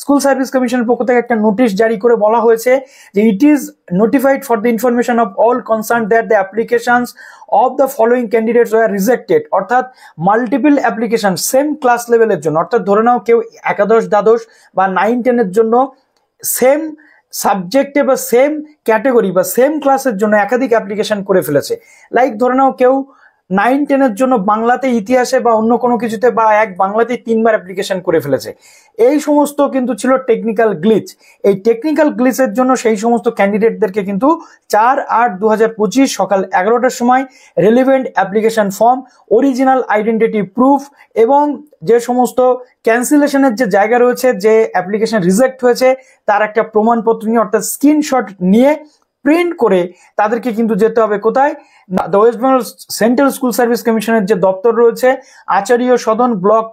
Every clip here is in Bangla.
স্কুল সার্ভিস কমিশনের পক্ষ থেকে একটা নোটিশ জারি করে বলা হয়েছে যে it is notified for the information of all concern that the applications of the following candidates war rejected. অর্থাৎ মাল্টিপল অ্যাপ্লিকেশন সেম ক্লাস লেভেলের জন্য, অর্থাৎ ধরে নাও কেউ একাদশ দ্বাদশ বা 9-10 জন্য সেম সাবজেক্টে বা সেম ক্যাটেগরি বা সেম ক্লাসের জন্য একাধিক অ্যাপ্লিকেশন করে ফেলেছে। লাইক ধরে নাও কেউ 9-10 জন্য বাংলাতে, ইতিহাসে বা অন্য কোনো কিছুতে বা এক বাংলাতে 3বার অ্যাপ্লিকেশন করে ফেলেছে। এই সমস্ত কিন্তু ছিল টেকনিক্যাল গ্লিচ। এই টেকনিক্যাল গ্লিচের জন্য সেই সমস্ত ক্যান্ডিডেটদেরকে কিন্তু 4/8/2025 সকাল 11টার সময় relevant application form, original identity proof এবং যে সমস্ত ক্যান্সেলেশনের যে জায়গা রয়েছে, যে অ্যাপ্লিকেশন রিজেক্ট হয়েছে তার একটা প্রমাণপত্র নিয়ে অর্থাৎ স্ক্রিনশট নিয়ে প্রিন্ট করে তাদেরকে কিন্তু যেতে হবে কোথায়, the West Bengal central school service কমিশনের যে দপ্তর রয়েছে, আচার্য সদন, ব্লক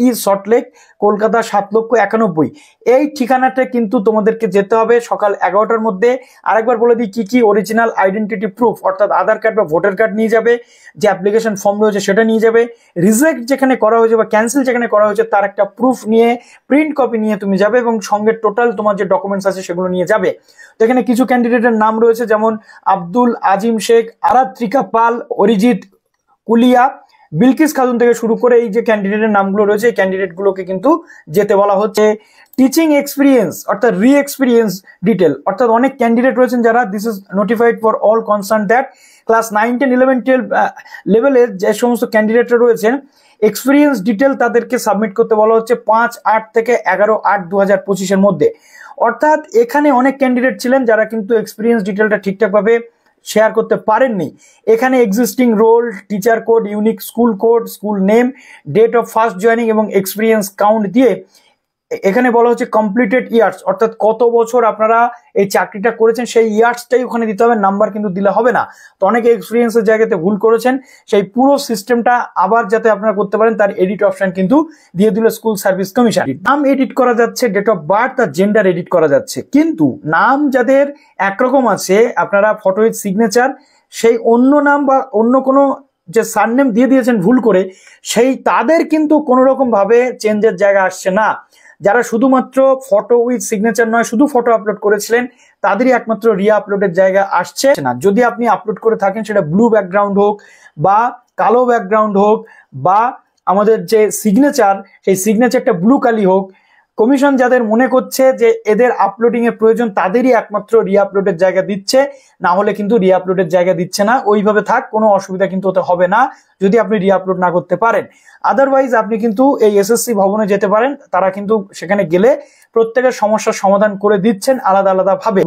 EE, সল্টলেক, কলকাতা 7,91,000। এই ঠিকানাটা কিন্তু তোমাদেরকে যেতে হবে সকাল 11টার মধ্যে। আরেকবার বলে দিই কি কি: অরিজিনাল আইডেন্টিটি প্রুফ অর্থাৎ আধার কার্ড বা ভোটার কার্ড নিয়ে যাবে, যে অ্যাপ্লিকেশন ফর্ম রয়েছে সেটা নিয়ে যাবে, রিজেক্ট যেখানে করা হয়েছে বা ক্যান্সেল যেখানে করা হয়েছে তার একটা প্রুফ নিয়ে, প্রিন্ট কপি নিয়ে তুমি যাবে এবং সঙ্গে টোটাল তোমার যে ডকুমেন্টস আছে সেগুলো নিয়ে যাবে। তো এখানে কিছু ক্যান্ডিডেটের নাম রয়েছে, যেমন আব্দুল আজিম শেখ, আরাত্রিকা পাল, অরিজিৎ কুলিয়া, বিলকিস খাতুন থেকে শুরু করে এই যে ক্যান্ডিডেটের নামগুলো রয়েছে এই ক্যান্ডিডেটগুলোকে কিন্তু যেতে বলা হচ্ছে। টিচিং এক্সপিরিয়েন্স অর্থাৎ রি এক্সপিরিয়েন্স ডিটেল, অর্থাৎ অনেক ক্যান্ডিডেট রয়েছেন যারা this is notified for all concern that class 9, 10, 11, 12 লেভেলের যে সমস্ত ক্যান্ডিডেটরা রয়েছেন এক্সপিরিয়েন্স ডিটেল তাদেরকে সাবমিট করতে বলা হচ্ছে 5/8 থেকে 11/8/2025 মধ্যে। অর্থাৎ এখানে অনেক ক্যান্ডিডেট ছিলেন যারা কিন্তু এক্সপিরিয়েন্স ডিটেলটা ঠিকঠাকভাবে শেয়ার করতে পারেননি। এখানে existing role, teacher code, unique school code, school name, date of first joining এবং এক্সপিরিয়েন্স কাউন্ট দিয়ে এখানে বলা হচ্ছে কমপ্লিটেড ইয়ার্স, অর্থাৎ কত বছর আপনারা এই চাকরিটা করেছেন সেই ইয়ার্সটাই ওখানে দিতে হবে, নাম্বার কিন্তু দিলে হবে না। তো অনেকে এক্সপিরিয়েন্সের জায়গাতে ভুল করেছেন, সেই পুরো সিস্টেমটা আবার যাতে আপনারা করতে পারেন তার এডিট অপশন কিন্তু দিয়ে দিল স্কুল সার্ভিস কমিশন। নাম এডিট করা যাচ্ছে, ডেট অফ বার্থ আর জেন্ডার এডিট করা যাচ্ছে, কিন্তু নাম যাদের একরকম আছে আপনারা ফটো উইথ সিগনেচার, সেই অন্য নাম বা অন্য কোনো যে সারনেম দিয়ে দিয়েছেন ভুল করে, সেই তাদের কিন্তু কোনো রকম ভাবে চেঞ্জের জায়গা আসছে না। যারা শুধুমাত্র ফটো উইথ সিগনেচার নয় শুধু ফটো আপলোড করেছিলেন তাদেরই একমাত্র রি আপলোডের জায়গা আসছে না। যদি আপনি আপলোড করে থাকেন সেটা ব্লু ব্যাকগ্রাউন্ড হোক বা কালো ব্যাকগ্রাউন্ড হোক বা আমাদের যে সিগনেচার সেই সিগনেচারটা ব্লু কালি হোক, কমিশন যাদের মনে করছে যে এদের আপলোডিং এর প্রয়োজন তাদেরই একমাত্র রি আপলোডের জায়গা দিচ্ছে, না হলে কিন্তু রি আপলোডের জায়গা দিচ্ছে না। ওইভাবে থাক, কোনো অসুবিধা কিন্তু ওতে হবে না যদি আপনি রি আপলোড না করতে পারেন। আদারওয়াইজ আপনি কিন্তু এই এসএসসি ভবনে যেতে পারেন, তারা কিন্তু সেখানে গেলে প্রত্যেকের সমস্যার সমাধান করে দিচ্ছেন আলাদা আলাদা ভাবে।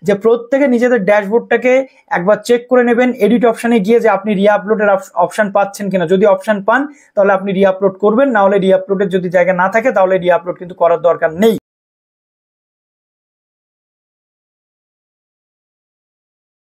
যে প্রত্যেকে নিজেদের ড্যাশবোর্ডটাকে একবার চেক করে নেবেন এডিট অপশনে গিয়ে যে আপনি রি আপলোডের অপশন পাচ্ছেন কিনা। যদি অপশন পান তাহলে আপনি রি আপলোড করবেন, না হলে রি আপলোডের যদি জায়গা না থাকে তাহলে রি আপলোড কিন্তু করার দরকার নেই।